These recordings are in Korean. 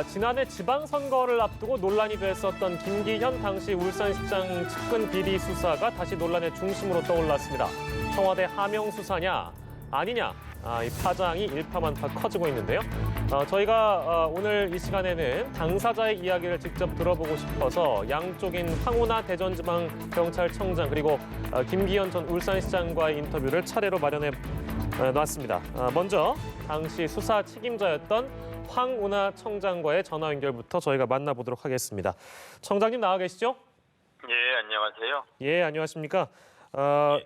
지난해 지방선거를 앞두고 논란이 됐었던 김기현 당시 울산시장 측근 비리 수사가 다시 논란의 중심으로 떠올랐습니다. 청와대 하명 수사냐 아니냐 이 파장이 일파만파 커지고 있는데요. 저희가 오늘 이 시간에는 당사자의 이야기를 직접 들어보고 싶어서 양쪽인 황운하 대전지방경찰청장 그리고 김기현 전 울산시장과의 인터뷰를 차례로 마련해 놨습니다. 먼저 당시 수사 책임자였던 황운하 청장과의 전화 연결부터 저희가 만나보도록 하겠습니다. 청장님 나와 계시죠? 예, 안녕하세요. 예, 안녕하십니까?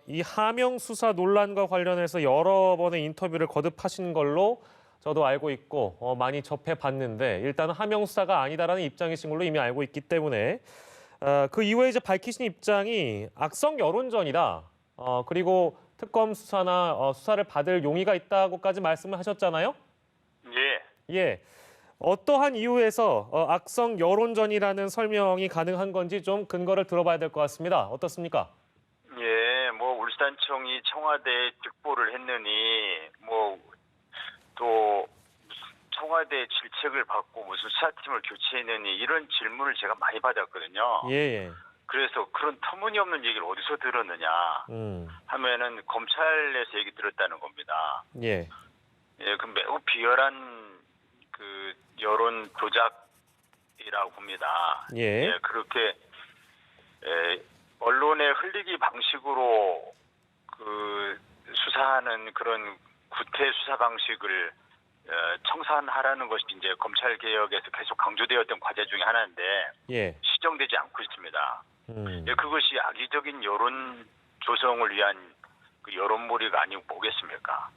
이 하명 수사 논란과 관련해서 여러 번의 인터뷰를 거듭하신 걸로 저도 알고 있고 많이 접해봤는데 일단 하명 수사가 아니다라는 입장이신 걸로 이미 알고 있기 때문에 그 이후에 이제 밝히신 입장이 악성 여론전이다. 그리고 특검 수사나 수사를 받을 용의가 있다고까지 말씀을 하셨잖아요. 예. 예, 어떠한 이유에서 악성 여론전이라는 설명이 가능한 건지 좀 근거를 들어봐야 될 것 같습니다. 어떻습니까? 예, 뭐 울산청이 청와대에 직보를 했느니 또 청와대 질책을 받고 무슨 수사팀을 교체했느니 이런 질문을 제가 많이 받았거든요. 예. 그래서 그런 터무니없는 얘기를 어디서 들었느냐 하면은 검찰에서 얘기 들었다는 겁니다. 예. 예, 그 매우 비열한 그 여론 조작이라고 봅니다. 예. 그렇게 언론의 흘리기 방식으로 그 수사하는 그런 구태 수사 방식을 청산하라는 것이 이제 검찰 개혁에서 계속 강조되었던 과제 중에 하나인데 예. 시정되지 않고 있습니다. 예, 그것이 악의적인 여론 조성을 위한 그 여론몰이가 아니고 뭐겠습니까?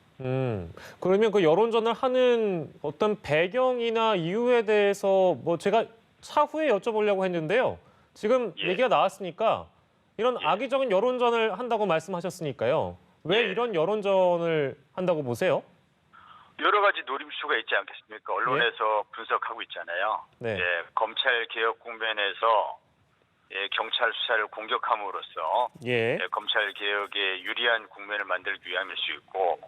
그러면 그 여론전을 하는 어떤 배경이나 이유에 대해서 뭐 제가 차후에 여쭤보려고 했는데요. 지금 예. 얘기가 나왔으니까 이런 악의적인 여론전을 한다고 말씀하셨으니까요. 왜 예. 이런 여론전을 한다고 보세요? 여러 가지 노림수가 있지 않겠습니까? 언론에서 분석하고 있잖아요. 네. 예, 검찰 개혁 국면에서 경찰 수사를 공격함으로써 예. 검찰 개혁에 유리한 국면을 만들기 위함일 수 있고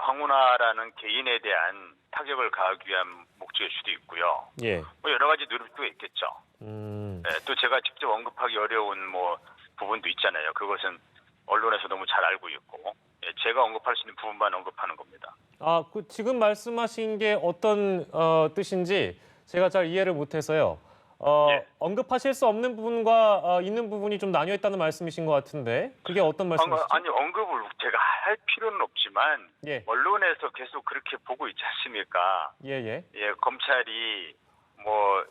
황운하라는 개인에 대한 타격을 가하기 위한 목적일 수도 있고요. 예. 뭐 여러 가지 노림수가 있겠죠. 또 제가 직접 언급하기 어려운 뭐 부분도 있잖아요. 그것은 언론에서 너무 잘 알고 있고 제가 언급할 수 있는 부분만 언급하는 겁니다. 그 지금 말씀하신 게 어떤 뜻인지 제가 잘 이해를 못해서요. 예. 언급하실 수 없는 부분과 있는 부분이 좀 나뉘어 있다는 말씀이신 것 같은데 그게 어떤 말씀이시죠? 아니 언급을 제가 할 필요는 없지만 예. 언론에서 계속 그렇게 보고 있지 않습니까? 예. 검찰이 뭐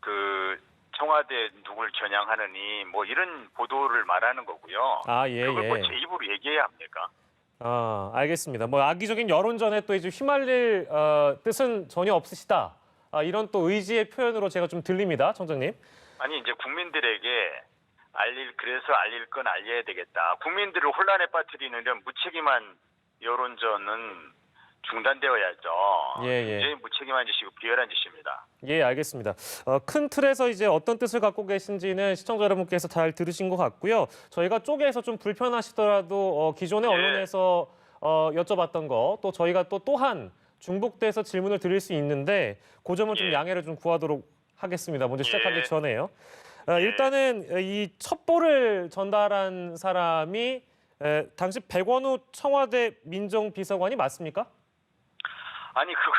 그 청와대 누굴 겨냥하느니 뭐 이런 보도를 말하는 거고요. 예. 그걸 뭐 제 입으로 얘기해야 합니까? 알겠습니다. 뭐 악의적인 여론전에 또 이제 휘말릴 뜻은 전혀 없으시다. 이런 또 의지의 표현으로 제가 좀 들립니다, 청장님. 아니 이제 국민들에게 그래서 알릴 건 알려야 되겠다. 국민들을 혼란에 빠뜨리는 이런 무책임한 여론전은 중단되어야죠. 예. 굉장히 무책임한 짓이고 비열한 짓입니다. 예, 알겠습니다. 큰 틀에서 이제 어떤 뜻을 갖고 계신지는 시청자 여러분께서 잘 들으신 것 같고요. 저희가 쪼개서 좀 불편하시더라도 기존의 언론에서 여쭤봤던 거 또 저희가 또한 중복돼서 질문을 드릴 수 있는데 그 점은 좀 양해를 좀 구하도록 하겠습니다. 먼저 시작하기 전에요. 일단은 이 첩보를 전달한 사람이 당시 백원우 청와대 민정비서관이 맞습니까? 아니 그거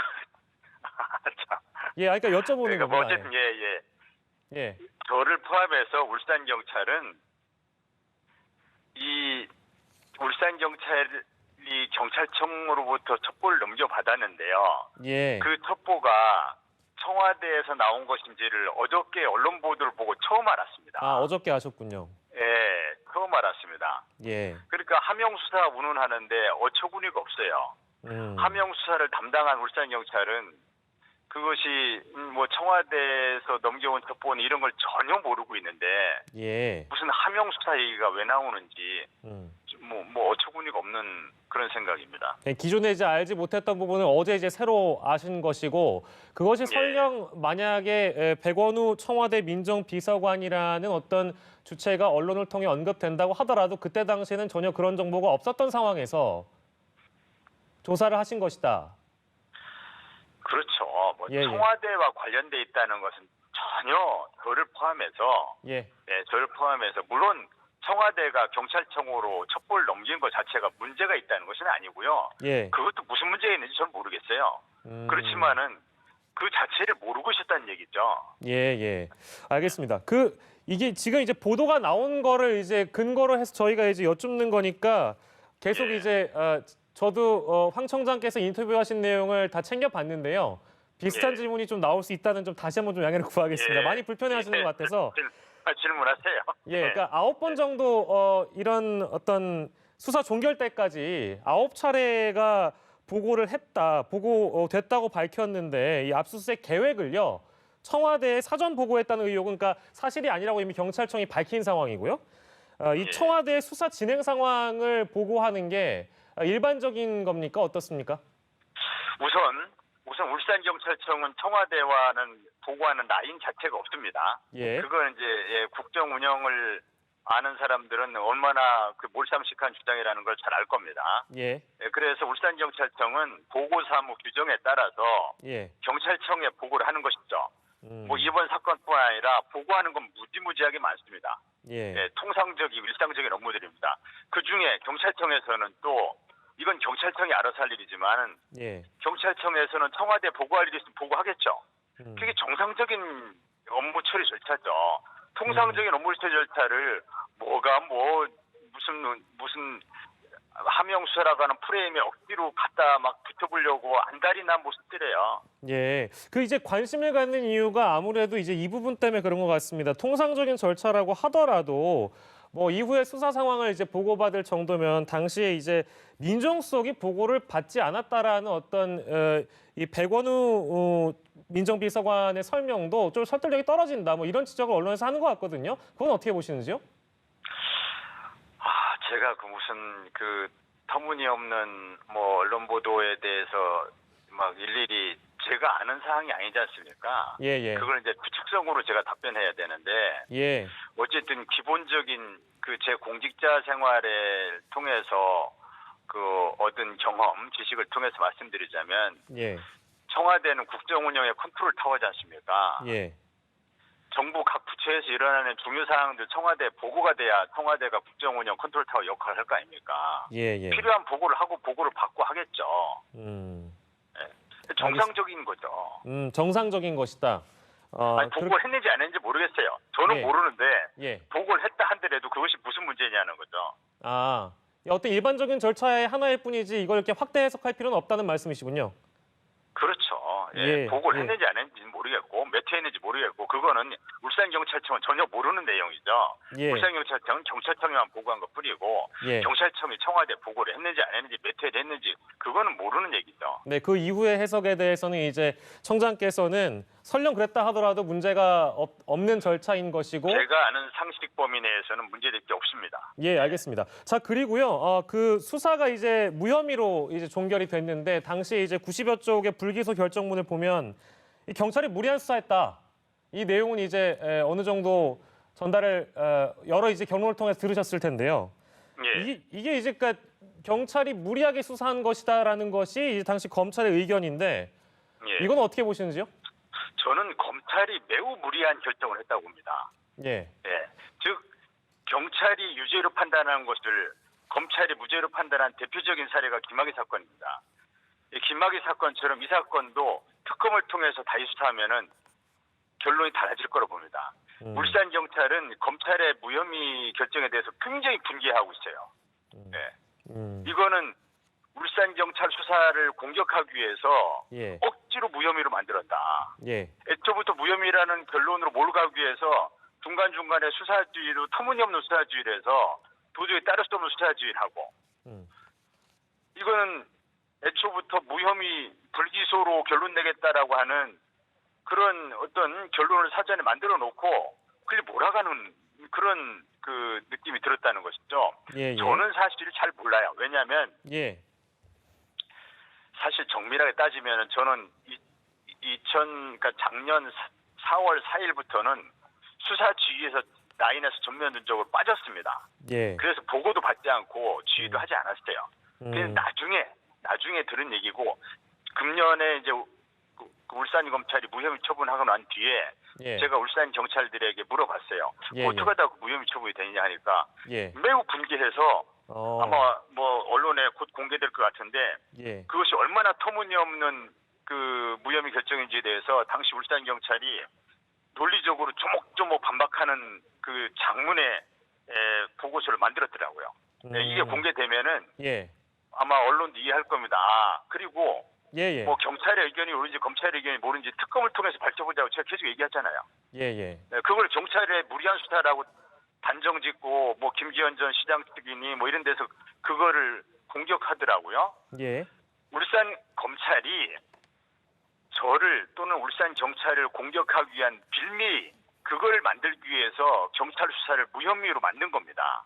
참. 예, 그러니까 여쭤보는 겁니다. 어쨌든 예. 저를 포함해서 울산 경찰은 이 울산 경찰이 경찰청으로부터 첩보를 넘겨받았는데요. 예. 그 첩보가 청와대에서 나온 것인지를 어저께 언론 보도를 보고 처음 알았습니다. 어저께 아셨군요. 예, 처음 알았습니다. 예. 그러니까 하명 수사 운운하는데 어처구니가 없어요. 하명 수사를 담당한 울산 경찰은 그것이 뭐 청와대에서 넘겨온 첩보는 이런 걸 전혀 모르고 있는데 예. 무슨 하명 수사 얘기가 왜 나오는지 뭐 어처구니가 없는 그런 생각입니다. 기존에 이제 알지 못했던 부분을 어제 이제 새로 아신 것이고 그것이 설령 만약에 백원우 청와대 민정비서관이라는 어떤 주체가 언론을 통해 언급된다고 하더라도 그때 당시에는 전혀 그런 정보가 없었던 상황에서 조사를 하신 것이다. 그렇죠. 뭐 예, 예. 청와대와 관련돼 있다는 것은 전혀 저를 포함해서 예. 저를 포함해서 물론 청와대가 경찰청으로 첩보를 넘긴 것 자체가 문제가 있다는 것은 아니고요. 예. 그것도 무슨 문제가 있는지 저는 모르겠어요. 그렇지만은 그 자체를 모르고 있었다는 얘기죠. 예, 예. 알겠습니다. 이게 지금 이제 보도가 나온 거를 이제 근거로 해서 저희가 이제 여쭙는 거니까 계속 예. 이제 저도 황 청장께서 인터뷰하신 내용을 다 챙겨봤는데요. 비슷한 예. 질문이 좀 나올 수 있다는 좀 다시 한번 좀 양해를 구하겠습니다. 예. 많이 불편해하시는 예. 것 같아서. 질문하세요. 예, 그러니까 9번 정도 이런 어떤 수사 종결 때까지 9차례가 보고를 했다, 됐다고 밝혔는데 이 압수수색 계획을요. 청와대에 사전 보고했다는 의혹은 그러니까 사실이 아니라고 이미 경찰청이 밝힌 상황이고요. 이 예. 청와대 수사 진행 상황을 보고하는 게 일반적인 겁니까? 어떻습니까? 우선 울산경찰청은 청와대와는 보고하는 라인 자체가 없습니다. 예. 그건 이제 국정 운영을 아는 사람들은 얼마나 그 몰상식한 주장이라는 걸 잘 알 겁니다. 예. 그래서 울산경찰청은 보고사무 규정에 따라서 예. 경찰청에 보고를 하는 것이죠. 음. 뭐 이번 사건뿐 아니라 보고하는 건 무지무지하게 많습니다. 예. 통상적이고 일상적인 업무들입니다. 그중에 경찰청에서는 또 이건 경찰청이 알아서 할 일이지만 예. 경찰청에서는 청와대 보고할 일이 있으면 보고하겠죠. 그게 정상적인 업무 처리 절차죠. 통상적인 업무 처리 절차를 무슨 하명 수사라고 하는 프레임에 억지로 갖다 막 붙여보려고 안달이 난 모습들이에요. 예. 이제 관심을 갖는 이유가 아무래도 이제 이 부분 때문에 그런 것 같습니다. 통상적인 절차라고 하더라도 뭐 이후에 수사 상황을 이제 보고받을 정도면 당시에 이제 민정수석이 보고를 받지 않았다라는 어떤 이 백원우 민정비서관의 설명도 좀 설득력이 떨어진다. 뭐 이런 지적을 언론에서 하는 것 같거든요. 그건 어떻게 보시는지요? 제가 무슨 터무니없는 뭐 언론 보도에 대해서 막 일일이 제가 아는 사항이 아니지 않습니까? 예, 예. 그걸 이제 추측성으로 제가 답변해야 되는데 예. 어쨌든 기본적인 제 공직자 생활을 통해서 얻은 경험, 지식을 통해서 말씀드리자면 예. 청와대는 국정 운영의 컨트롤 타워지 않습니까? 예. 정부 각 부처에서 일어나는 중요 사항들 청와대에 보고가 돼야 청와대가 국정 운영 컨트롤 타워 역할을 할 거 아닙니까? 예, 예. 필요한 보고를 하고 보고를 받고 하겠죠. 정상적인 거죠. 정상적인 것이다. 보고를 했는지 안 했는지 모르겠어요. 저는 예. 모르는데 예. 보고를 했다 한더라도 그것이 무슨 문제냐는 거죠. 어떤 일반적인 절차의 하나일 뿐이지 이걸 이렇게 확대 해석할 필요는 없다는 말씀이시군요. 그렇죠. 예, 보고를 예. 했는지 안 했는지 모르겠고 몇 회 했는지 모르겠고 그거는 울산경찰청은 전혀 모르는 내용이죠. 예. 울산경찰청은 경찰청에만 보고한 것뿐이고 예. 경찰청이 청와대 보고를 했는지 안 했는지 몇 회를 했는지 그거는 모르는 얘기죠. 네, 그 이후의 해석에 대해서는 이제 청장께서는 설령 그랬다 하더라도 문제가 없는 절차인 것이고 제가 아는 상식 범위 내에서는 문제될 게 없습니다. 예, 알겠습니다. 자, 그리고요. 그 수사가 이제 무혐의로 이제 종결이 됐는데 당시 이제 90여 쪽의 불기소 결정문을 보면 이 경찰이 무리한 수사했다. 이 내용은 이제 어느 정도 전달을 여러 이제 경로를 통해서 들으셨을 텐데요. 예. 이게 이제 그러니까 경찰이 무리하게 수사한 것이다라는 것이 이제 당시 검찰의 의견인데 예. 이건 어떻게 보시는지요? 저는 검찰이 매우 무리한 결정을 했다고 봅니다. 예. 예. 즉 경찰이 유죄로 판단한 것을 검찰이 무죄로 판단한 대표적인 사례가 김학의 사건입니다. 이 김학의 사건처럼 이 사건도 특검을 통해서 다시 수사하면은 결론이 달라질 거로 봅니다. 울산 경찰은 검찰의 무혐의 결정에 대해서 굉장히 분개하고 있어요. 예. 이거는 울산 경찰 수사를 공격하기 위해서 예. 억지로 무혐의로 만들었다. 예. 애초부터 무혐의라는 결론으로 몰고 가기 위해서 중간중간에 수사주의로 터무니없는 수사주의를 해서 도저히 따를 수 없는 수사주의를 하고 이거는 애초부터 무혐의 불기소로 결론 내겠다라고 하는 그런 어떤 결론을 사전에 만들어 놓고 그게 몰아가는 그런 느낌이 들었다는 것이죠. 예, 예. 저는 사실 잘 몰라요. 왜냐하면 예. 사실 정밀하게 따지면 저는 그러니까 작년 4월 4일부터는 수사지휘에서 라인에서 전면적으로 빠졌습니다. 예. 그래서 보고도 받지 않고 지휘도 하지 않았어요. 근데 나중에 들은 얘기고 금년에 이제 그 울산 검찰이 무혐의 처분하고 난 뒤에 예. 제가 울산 경찰들에게 물어봤어요. 예, 어떻게 하다 무혐의 처분이 되느냐 하니까 예. 매우 분개해서 아마 뭐 언론에 곧 공개될 것 같은데 예. 그것이 얼마나 터무니없는 그 무혐의 결정인지에 대해서 당시 울산 경찰이 논리적으로 조목조목 반박하는 그 장문의 보고서를 만들었더라고요. 이게 공개되면은 예. 아마 언론도 이해할 겁니다. 그리고 예. 뭐 경찰의 의견이 옳은지 검찰의 의견이 옳은지 특검을 통해서 밝혀보자고 제가 계속 얘기했잖아요. 예. 그걸 경찰의 무리한 수사라고 단정짓고 뭐 김기현 전 시장 측이니 뭐 이런 데서 그거를 공격하더라고요. 예. 울산 검찰이 저를 또는 울산 경찰을 공격하기 위한 빌미 그걸 만들기 위해서 경찰 수사를 무혐의로 만든 겁니다.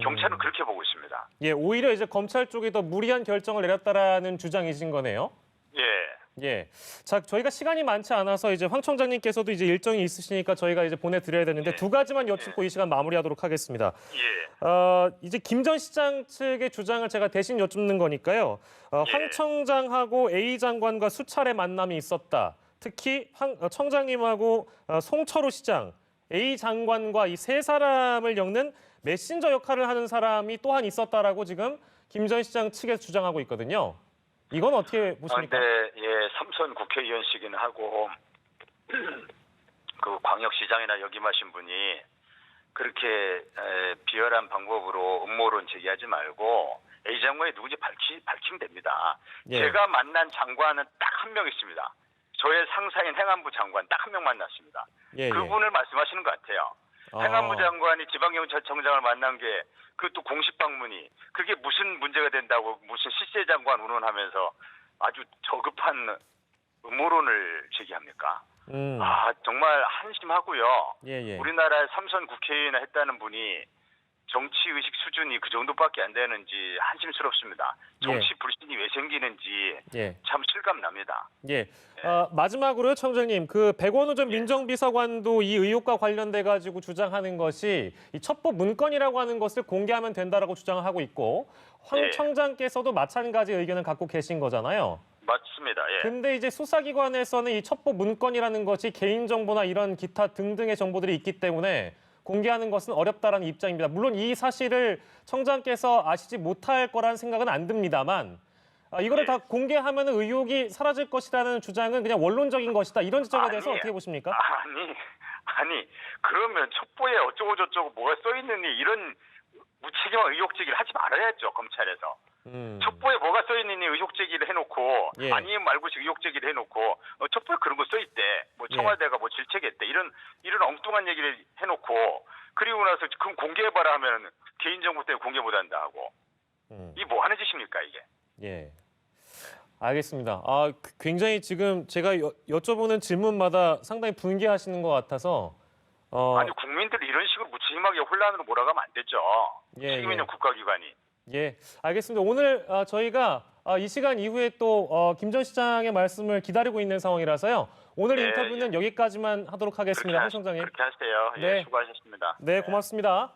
경찰은 그렇게 보고 있습니다. 예, 오히려 이제 검찰 쪽이 더 무리한 결정을 내렸다라는 주장이신 거네요. 예. 예. 자, 저희가 시간이 많지 않아서 이제 황 청장님께서도 이제 일정이 있으시니까 저희가 이제 보내드려야 되는데 두 가지만 여쭙고 이 시간 마무리하도록 하겠습니다. 예. 이제 김 전 시장 측의 주장을 제가 대신 여쭙는 거니까요. 황 청장하고 A 장관과 수차례 만남이 있었다. 특히 황 청장님하고 송철호 시장, A 장관과 이 세 사람을 엮는 메신저 역할을 하는 사람이 또한 있었다라고 지금 김 전 시장 측에서 주장하고 있거든요. 이건 어떻게 보십니까? 네, 예, 삼선 국회의원시긴 하고 그 광역시장이나 역임하신 분이 그렇게 비열한 방법으로 음모론 제기하지 말고 A 장관이 누군지 밝히면 됩니다. 예. 제가 만난 장관은 딱 한 명 있습니다. 저의 상사인 행안부 장관 딱 한 명 만났습니다. 예. 그분을 말씀하시는 것 같아요. 행안부 장관이 지방경찰청장을 만난 게 그것도 공식 방문이 그게 무슨 문제가 된다고 무슨 실세 장관 운운하면서 아주 저급한 음모론을 제기합니까? 정말 한심하고요. 예. 우리나라의 삼선 국회의원이나 했다는 분이 정치의식 수준이 그 정도밖에 안 되는지 한심스럽습니다. 정치 불신이 왜 생기는지 참 실감납니다. 예. 마지막으로요, 청장님. 그 백원우 전 민정비서관도 이 의혹과 관련돼 가지고 주장하는 것이 이 첩보 문건이라고 하는 것을 공개하면 된다라고 주장을 하고 있고 황 청장께서도 마찬가지 의견을 갖고 계신 거잖아요. 맞습니다. 예. 근데 이제 수사기관에서는 이 첩보 문건이라는 것이 개인정보나 이런 기타 등등의 정보들이 있기 때문에 공개하는 것은 어렵다라는 입장입니다. 물론 이 사실을 청장께서 아시지 못할 거라는 생각은 안 듭니다만 이거를 다 공개하면 의혹이 사라질 것이라는 주장은 그냥 원론적인 것이다. 이런 지적에 대해서 어떻게 보십니까? 아니 그러면 첩보에 어쩌고 저쩌고 뭐가 써 있느니 이런 무책임한 의혹 제기를 하지 말아야죠, 검찰에서. 첩보에 뭐가 써 있느니 의혹 제기를 해놓고 아니면 말고식 의혹 제기를 해놓고 첩보에 그런 거 써 있대. 뭐 청와대가 뭐 질책했대. 이런 엉뚱한 얘기를 해놓고 그리고 나서 그럼 공개해봐라 하면 개인정보 때문에 공개 못한다 하고 이 뭐 하는 짓입니까 이게? 예. 알겠습니다. 굉장히 지금 제가 여쭤보는 질문마다 상당히 분개하시는 것 같아서 아니 국민들이 이런 식으로 무책임하게 혼란으로 몰아가면 안 되죠. 책임 있는 국가기관이. 예, 알겠습니다. 오늘 저희가 이 시간 이후에 또 김 전 시장의 말씀을 기다리고 있는 상황이라서요. 오늘 인터뷰는 여기까지만 하도록 하겠습니다. 황 청장님. 그렇게 하세요. 예, 수고하셨습니다. 네, 고맙습니다.